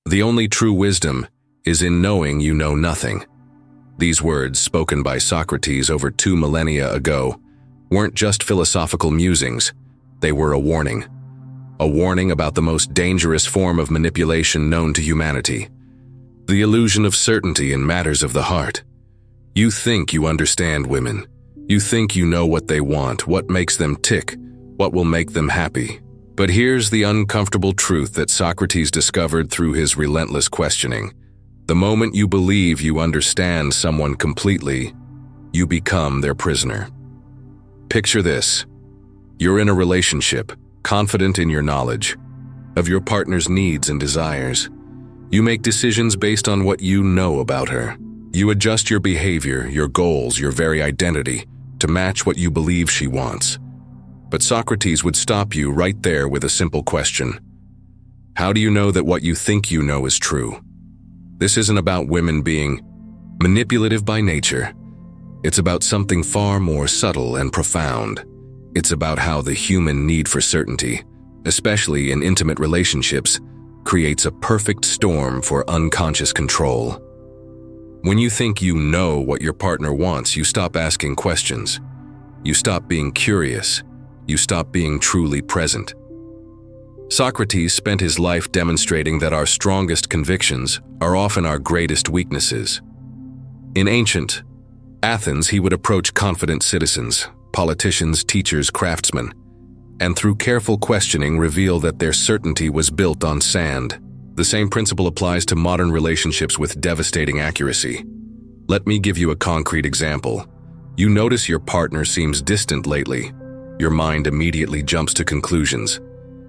The only true wisdom is in knowing you know nothing. These words, spoken by Socrates over 2 millennia ago, weren't just philosophical musings, they were a warning. A warning about the most dangerous form of manipulation known to humanity. The illusion of certainty in matters of the heart. You think you understand women. You think you know what they want, what makes them tick, what will make them happy. But here's the uncomfortable truth that Socrates discovered through his relentless questioning. The moment you believe you understand someone completely, you become their prisoner. Picture this. You're in a relationship, confident in your knowledge of your partner's needs and desires. You make decisions based on what you know about her. You adjust your behavior, your goals, your very identity to match what you believe she wants. But Socrates would stop you right there with a simple question. How do you know that what you think you know is true? This isn't about women being manipulative by nature. It's about something far more subtle and profound. It's about how the human need for certainty, especially in intimate relationships, creates a perfect storm for unconscious control. When you think you know what your partner wants, you stop asking questions. You stop being curious. You stop being truly present. Socrates spent his life demonstrating that our strongest convictions are often our greatest weaknesses. In ancient Athens, he would approach confident citizens, politicians, teachers, craftsmen, and through careful questioning reveal that their certainty was built on sand. The same principle applies to modern relationships with devastating accuracy. Let me give you a concrete example. You notice your partner seems distant lately. Your mind immediately jumps to conclusions.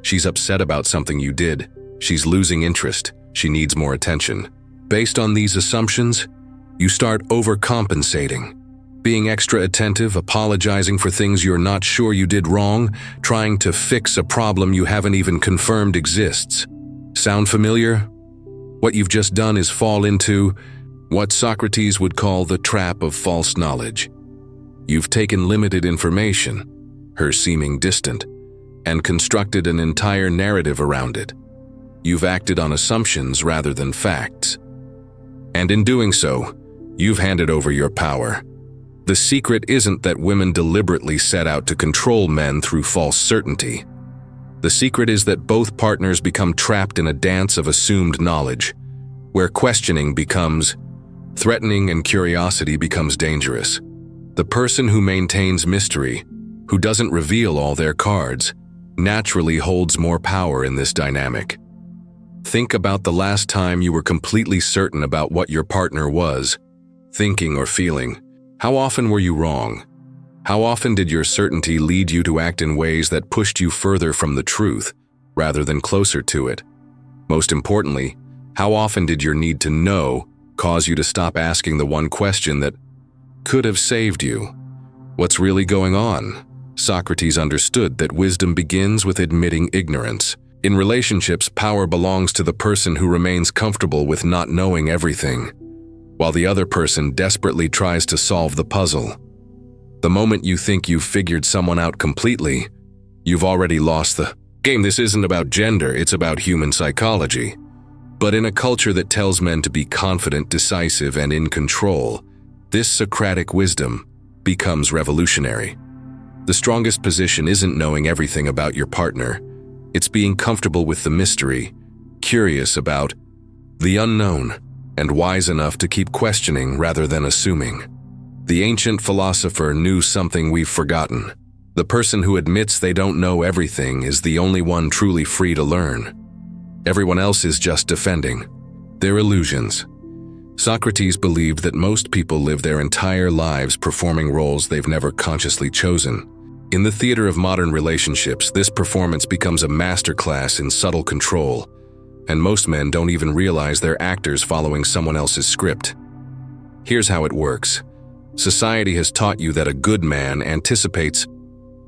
She's upset about something you did. She's losing interest. She needs more attention. Based on these assumptions, you start overcompensating. Being extra attentive, apologizing for things you're not sure you did wrong, trying to fix a problem you haven't even confirmed exists. Sound familiar? What you've just done is fall into what Socrates would call the trap of false knowledge. You've taken limited information, her seeming distant, and constructed an entire narrative around it. You've acted on assumptions rather than facts. And in doing so, you've handed over your power. The secret isn't that women deliberately set out to control men through false certainty. The secret is that both partners become trapped in a dance of assumed knowledge, where questioning becomes threatening and curiosity becomes dangerous. The person who maintains mystery, who doesn't reveal all their cards, naturally holds more power in this dynamic. Think about the last time you were completely certain about what your partner was, thinking or feeling. How often were you wrong? How often did your certainty lead you to act in ways that pushed you further from the truth, rather than closer to it? Most importantly, how often did your need to know cause you to stop asking the one question that could have saved you? What's really going on? Socrates understood that wisdom begins with admitting ignorance. In relationships, power belongs to the person who remains comfortable with not knowing everything, while the other person desperately tries to solve the puzzle. The moment you think you've figured someone out completely, you've already lost the game. This isn't about gender, it's about human psychology. But in a culture that tells men to be confident, decisive, and in control, this Socratic wisdom becomes revolutionary. The strongest position isn't knowing everything about your partner. It's being comfortable with the mystery, curious about the unknown, and wise enough to keep questioning rather than assuming. The ancient philosopher knew something we've forgotten. The person who admits they don't know everything is the only one truly free to learn. Everyone else is just defending their illusions. Socrates believed that most people live their entire lives performing roles they've never consciously chosen. In the theater of modern relationships, this performance becomes a masterclass in subtle control, and most men don't even realize they're actors following someone else's script. Here's how it works. Society has taught you that a good man anticipates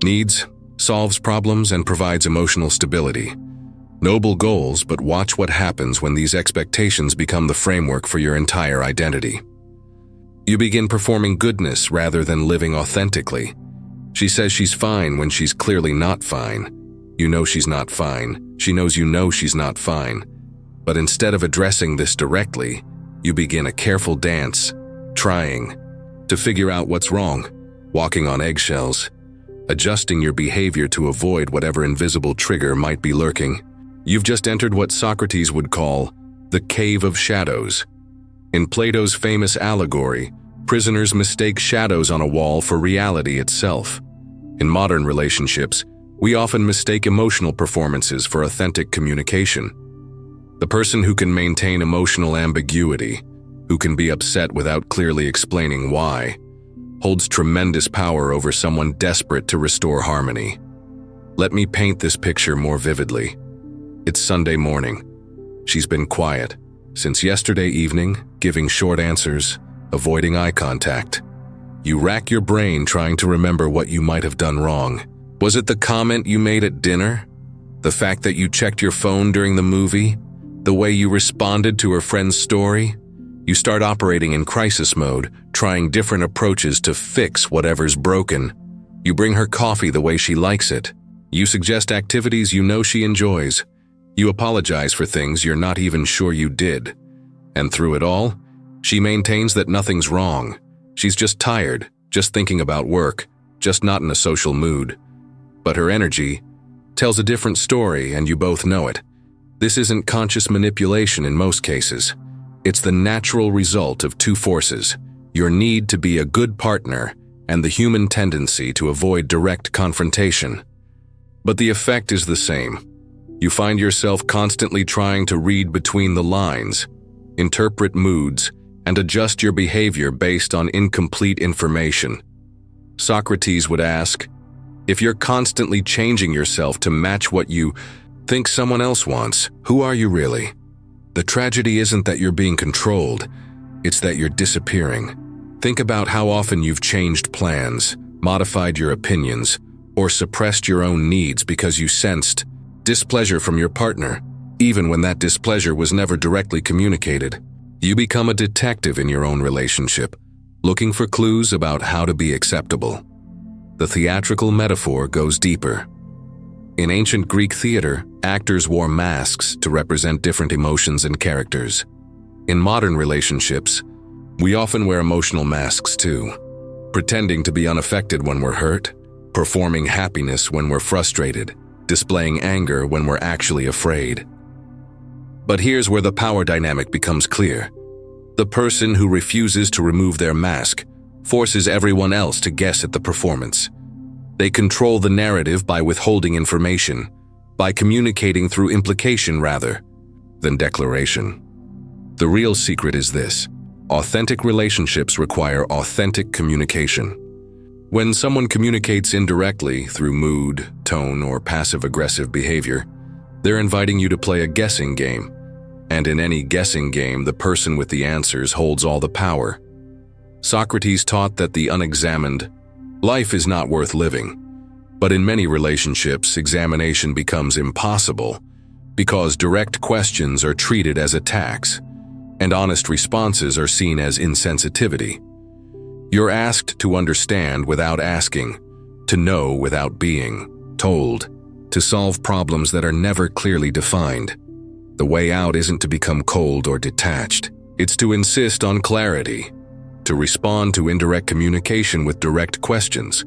needs, solves problems, and provides emotional stability. Noble goals, but watch what happens when these expectations become the framework for your entire identity. You begin performing goodness rather than living authentically. She says she's fine when she's clearly not fine. You know she's not fine. She knows you know she's not fine. But instead of addressing this directly, you begin a careful dance, trying to figure out what's wrong, walking on eggshells, adjusting your behavior to avoid whatever invisible trigger might be lurking. You've just entered what Socrates would call the cave of shadows. In Plato's famous allegory, prisoners mistake shadows on a wall for reality itself. In modern relationships, we often mistake emotional performances for authentic communication. The person who can maintain emotional ambiguity, who can be upset without clearly explaining why, holds tremendous power over someone desperate to restore harmony. Let me paint this picture more vividly. It's Sunday morning. She's been quiet since yesterday evening, giving short answers, avoiding eye contact. You rack your brain trying to remember what you might have done wrong. Was it the comment you made at dinner? The fact that you checked your phone during the movie? The way you responded to her friend's story? You start operating in crisis mode, trying different approaches to fix whatever's broken. You bring her coffee the way she likes it. You suggest activities you know she enjoys. You apologize for things you're not even sure you did. And through it all, she maintains that nothing's wrong. She's just tired, just thinking about work, just not in a social mood. But her energy tells a different story, and you both know it. This isn't conscious manipulation in most cases. It's the natural result of two forces: your need to be a good partner and the human tendency to avoid direct confrontation. But the effect is the same. You find yourself constantly trying to read between the lines, interpret moods, and adjust your behavior based on incomplete information. Socrates would ask, if you're constantly changing yourself to match what you think someone else wants, who are you really? The tragedy isn't that you're being controlled, it's that you're disappearing. Think about how often you've changed plans, modified your opinions, or suppressed your own needs because you sensed displeasure from your partner, even when that displeasure was never directly communicated. You become a detective in your own relationship, looking for clues about how to be acceptable. The theatrical metaphor goes deeper. In ancient Greek theater, actors wore masks to represent different emotions and characters. In modern relationships, we often wear emotional masks too, pretending to be unaffected when we're hurt, performing happiness when we're frustrated, displaying anger when we're actually afraid. But here's where the power dynamic becomes clear. The person who refuses to remove their mask forces everyone else to guess at the performance. They control the narrative by withholding information, by communicating through implication rather than declaration. The real secret is this: authentic relationships require authentic communication. When someone communicates indirectly through mood, tone, or passive-aggressive behavior, they're inviting you to play a guessing game. And in any guessing game, the person with the answers holds all the power. Socrates taught that the unexamined life is not worth living. But in many relationships, examination becomes impossible because direct questions are treated as attacks, and honest responses are seen as insensitivity. You're asked to understand without asking, to know without being told, to solve problems that are never clearly defined. The way out isn't to become cold or detached. It's to insist on clarity, to respond to indirect communication with direct questions,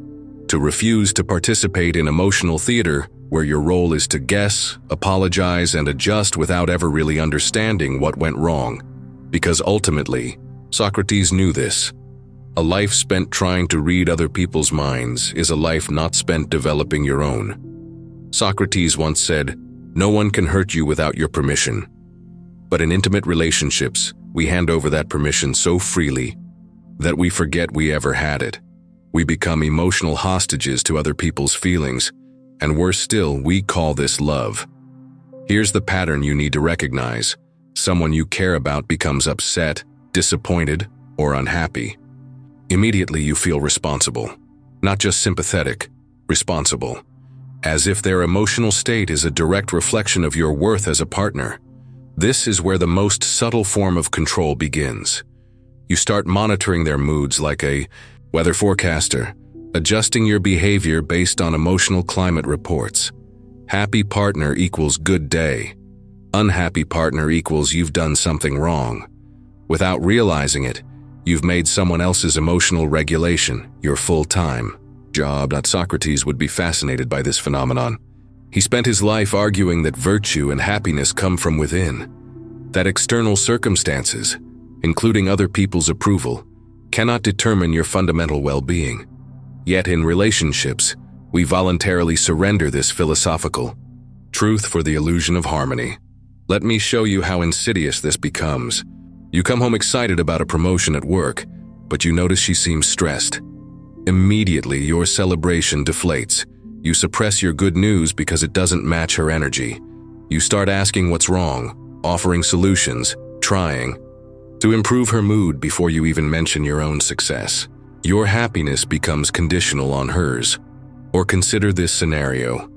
to refuse to participate in emotional theater where your role is to guess, apologize, and adjust without ever really understanding what went wrong. Because ultimately, Socrates knew this. A life spent trying to read other people's minds is a life not spent developing your own. Socrates once said, "No one can hurt you without your permission." But in intimate relationships, we hand over that permission so freely that we forget we ever had it. We become emotional hostages to other people's feelings, and worse still, we call this love. Here's the pattern you need to recognize. Someone you care about becomes upset, disappointed, or unhappy. Immediately you feel responsible. Not just sympathetic, responsible. As if their emotional state is a direct reflection of your worth as a partner. This is where the most subtle form of control begins. You start monitoring their moods like a weather forecaster, adjusting your behavior based on emotional climate reports. Happy partner equals good day. Unhappy partner equals you've done something wrong. Without realizing it, you've made someone else's emotional regulation your full-time job. Socrates would be fascinated by this phenomenon. He spent his life arguing that virtue and happiness come from within, that external circumstances, including other people's approval, cannot determine your fundamental well-being. Yet in relationships, we voluntarily surrender this philosophical truth for the illusion of harmony. Let me show you how insidious this becomes. You come home excited about a promotion at work, but you notice she seems stressed. Immediately, your celebration deflates. You suppress your good news because it doesn't match her energy. You start asking what's wrong, offering solutions, trying to improve her mood before you even mention your own success. Your happiness becomes conditional on hers. Or consider this scenario.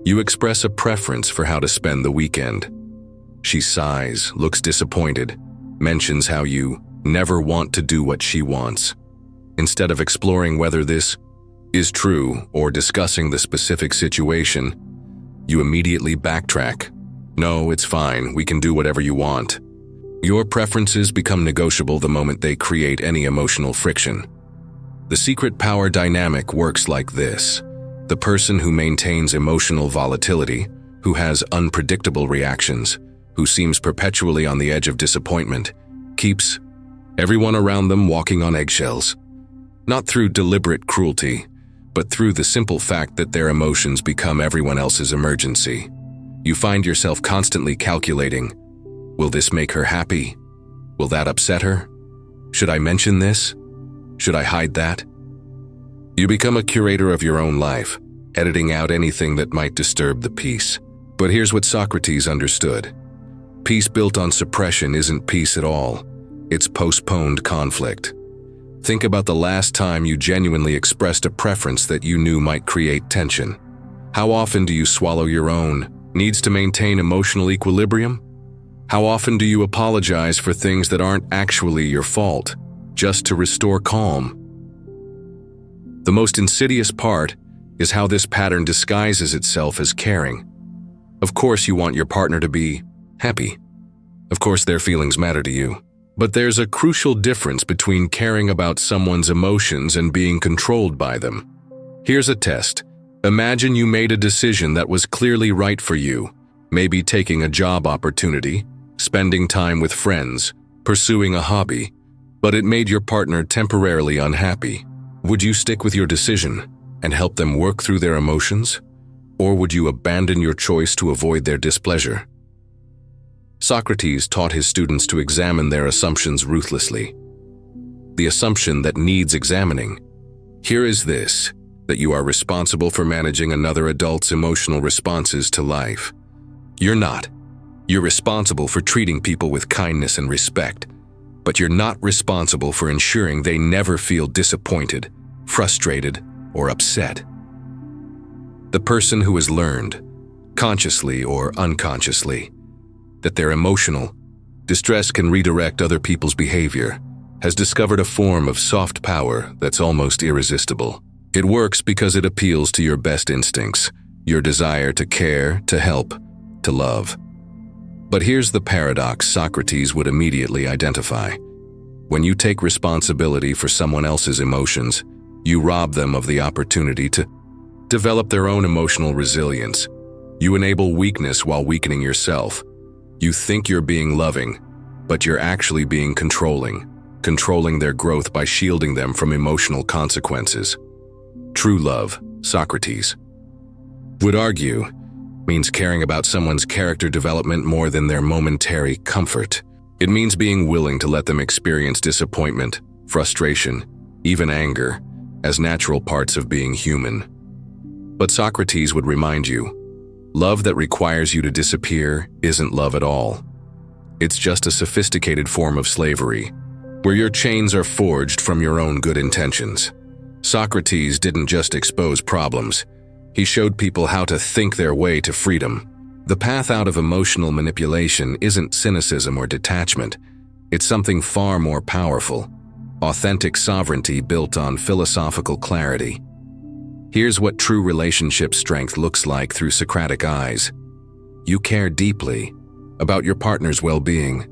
You express a preference for how to spend the weekend. She sighs, looks disappointed, mentions how you never want to do what she wants. Instead of exploring whether this is true or discussing the specific situation, you immediately backtrack. No, it's fine, we can do whatever you want. Your preferences become negotiable the moment they create any emotional friction. The secret power dynamic works like this. The person who maintains emotional volatility, who has unpredictable reactions, who seems perpetually on the edge of disappointment, keeps everyone around them walking on eggshells. Not through deliberate cruelty, but through the simple fact that their emotions become everyone else's emergency. You find yourself constantly calculating, will this make her happy? Will that upset her? Should I mention this? Should I hide that? You become a curator of your own life, editing out anything that might disturb the peace. But here's what Socrates understood. Peace built on suppression isn't peace at all. It's postponed conflict. Think about the last time you genuinely expressed a preference that you knew might create tension. How often do you swallow your own needs to maintain emotional equilibrium? How often do you apologize for things that aren't actually your fault, just to restore calm? The most insidious part is how this pattern disguises itself as caring. Of course you want your partner to be happy. Of course their feelings matter to you. But there's a crucial difference between caring about someone's emotions and being controlled by them. Here's a test. Imagine you made a decision that was clearly right for you, maybe taking a job opportunity, spending time with friends, pursuing a hobby, but it made your partner temporarily unhappy. Would you stick with your decision and help them work through their emotions? Or would you abandon your choice to avoid their displeasure? Socrates taught his students to examine their assumptions ruthlessly. The assumption that needs examining. Here is this, that you are responsible for managing another adult's emotional responses to life. You're not. You're responsible for treating people with kindness and respect, but you're not responsible for ensuring they never feel disappointed, frustrated, or upset. The person who has learned, consciously or unconsciously, that their emotional distress can redirect other people's behavior, has discovered a form of soft power that's almost irresistible. It works because it appeals to your best instincts, your desire to care, to help, to love. But here's the paradox Socrates would immediately identify. When you take responsibility for someone else's emotions, you rob them of the opportunity to develop their own emotional resilience. You enable weakness while weakening yourself. You think you're being loving, but you're actually being controlling their growth by shielding them from emotional consequences. True love, Socrates would argue, means caring about someone's character development more than their momentary comfort. It means being willing to let them experience disappointment, frustration, even anger, as natural parts of being human. But Socrates would remind you, love that requires you to disappear isn't love at all. It's just a sophisticated form of slavery, where your chains are forged from your own good intentions. Socrates didn't just expose problems. He showed people how to think their way to freedom. The path out of emotional manipulation isn't cynicism or detachment. It's something far more powerful, authentic sovereignty built on philosophical clarity. Here's what true relationship strength looks like through Socratic eyes. You care deeply, about your partner's well-being,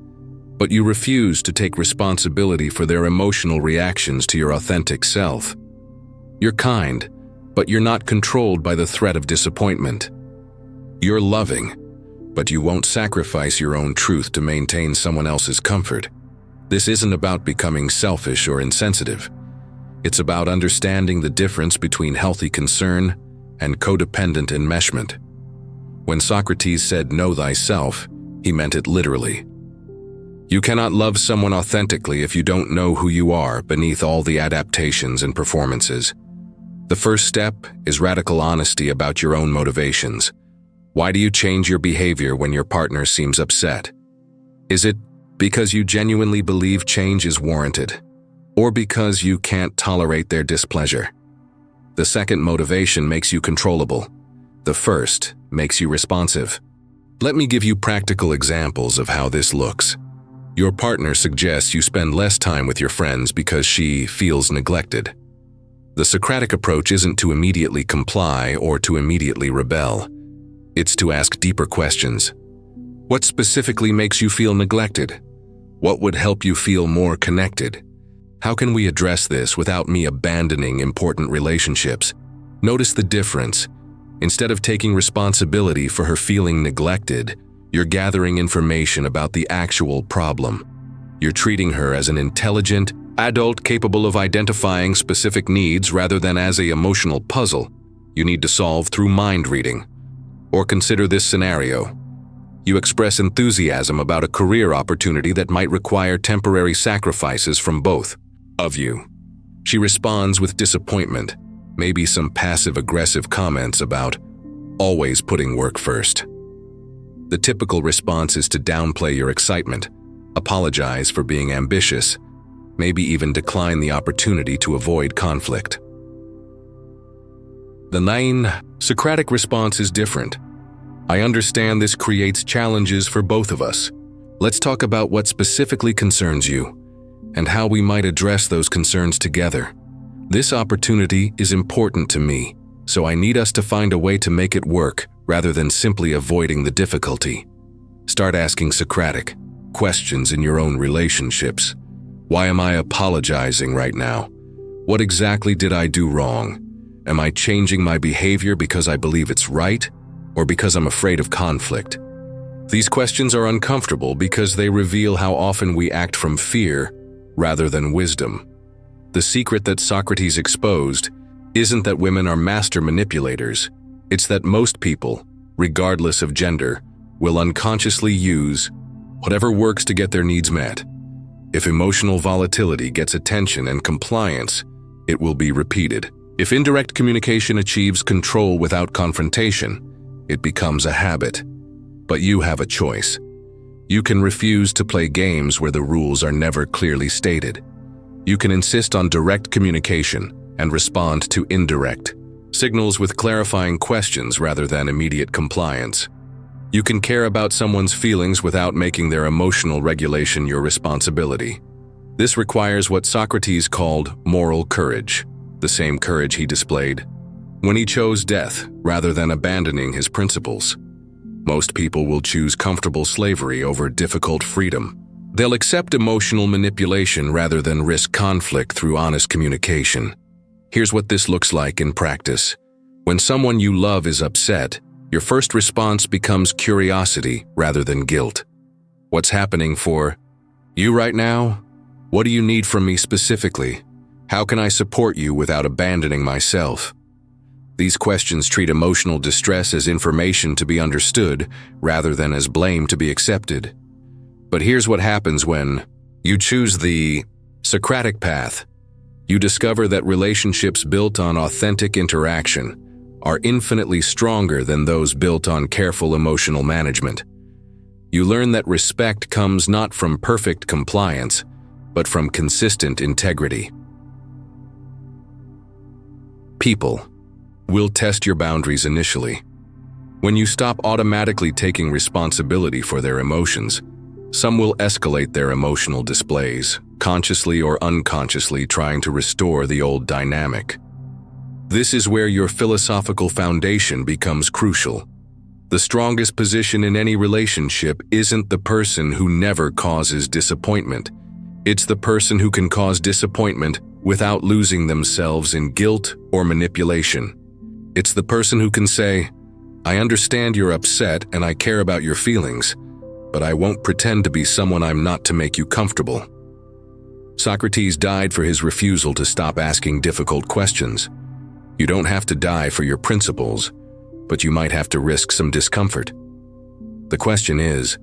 but you refuse to take responsibility for their emotional reactions to your authentic self. You're kind, but you're not controlled by the threat of disappointment. You're loving, but you won't sacrifice your own truth to maintain someone else's comfort. This isn't about becoming selfish or insensitive. It's about understanding the difference between healthy concern and codependent enmeshment. When Socrates said, "Know thyself," he meant it literally. You cannot love someone authentically if you don't know who you are beneath all the adaptations and performances. The first step is radical honesty about your own motivations. Why do you change your behavior when your partner seems upset? Is it because you genuinely believe change is warranted, or because you can't tolerate their displeasure? The second motivation makes you controllable. The first makes you responsive. Let me give you practical examples of how this looks. Your partner suggests you spend less time with your friends because she feels neglected. The Socratic approach isn't to immediately comply or to immediately rebel. It's to ask deeper questions. What specifically makes you feel neglected? What would help you feel more connected? How can we address this without me abandoning important relationships? Notice the difference. Instead of taking responsibility for her feeling neglected, you're gathering information about the actual problem. You're treating her as an intelligent adult capable of identifying specific needs rather than as an emotional puzzle you need to solve through mind reading. Or consider this scenario. You express enthusiasm about a career opportunity that might require temporary sacrifices from both of you. She responds with disappointment, maybe some passive-aggressive comments about always putting work first. The typical response is to downplay your excitement, apologize for being ambitious, maybe even decline the opportunity to avoid conflict. The Socratic response is different. I understand this creates challenges for both of us. Let's talk about what specifically concerns you and how we might address those concerns together. This opportunity is important to me, so I need us to find a way to make it work rather than simply avoiding the difficulty. Start asking Socratic questions in your own relationships. Why am I apologizing right now? What exactly did I do wrong? Am I changing my behavior because I believe it's right, or because I'm afraid of conflict? These questions are uncomfortable because they reveal how often we act from fear rather than wisdom. The secret that Socrates exposed isn't that women are master manipulators. It's that most people, regardless of gender, will unconsciously use whatever works to get their needs met. If emotional volatility gets attention and compliance, it will be repeated. If indirect communication achieves control without confrontation, it becomes a habit. But you have a choice. You can refuse to play games where the rules are never clearly stated. You can insist on direct communication and respond to indirect signals with clarifying questions rather than immediate compliance. You can care about someone's feelings without making their emotional regulation your responsibility. This requires what Socrates called moral courage, the same courage he displayed when he chose death rather than abandoning his principles. Most people will choose comfortable slavery over difficult freedom. They'll accept emotional manipulation rather than risk conflict through honest communication. Here's what this looks like in practice. When someone you love is upset, your first response becomes curiosity rather than guilt. What's happening for you right now? What do you need from me specifically? How can I support you without abandoning myself? These questions treat emotional distress as information to be understood rather than as blame to be accepted. But here's what happens when you choose the Socratic path. You discover that relationships built on authentic interaction are infinitely stronger than those built on careful emotional management. You learn that respect comes not from perfect compliance, but from consistent integrity. People will test your boundaries initially. When you stop automatically taking responsibility for their emotions, some will escalate their emotional displays, consciously or unconsciously trying to restore the old dynamic. This is where your philosophical foundation becomes crucial. The strongest position in any relationship isn't the person who never causes disappointment. It's the person who can cause disappointment without losing themselves in guilt or manipulation. It's the person who can say, "I understand you're upset and I care about your feelings, but I won't pretend to be someone I'm not to make you comfortable." Socrates died for his refusal to stop asking difficult questions. You don't have to die for your principles, but you might have to risk some discomfort. The question is,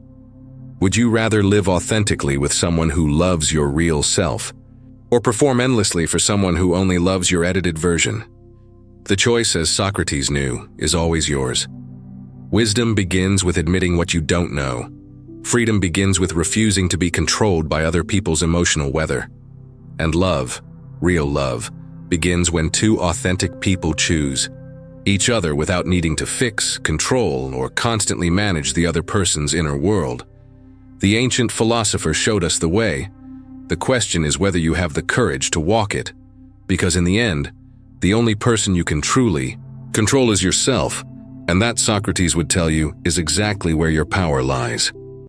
would you rather live authentically with someone who loves your real self, or perform endlessly for someone who only loves your edited version? The choice, as Socrates knew, is always yours. Wisdom begins with admitting what you don't know. Freedom begins with refusing to be controlled by other people's emotional weather. And love, real love, begins when two authentic people choose each other without needing to fix, control, or constantly manage the other person's inner world. The ancient philosopher showed us the way. The question is whether you have the courage to walk it, because in the end, the only person you can truly control is yourself, and that, Socrates would tell you, is exactly where your power lies.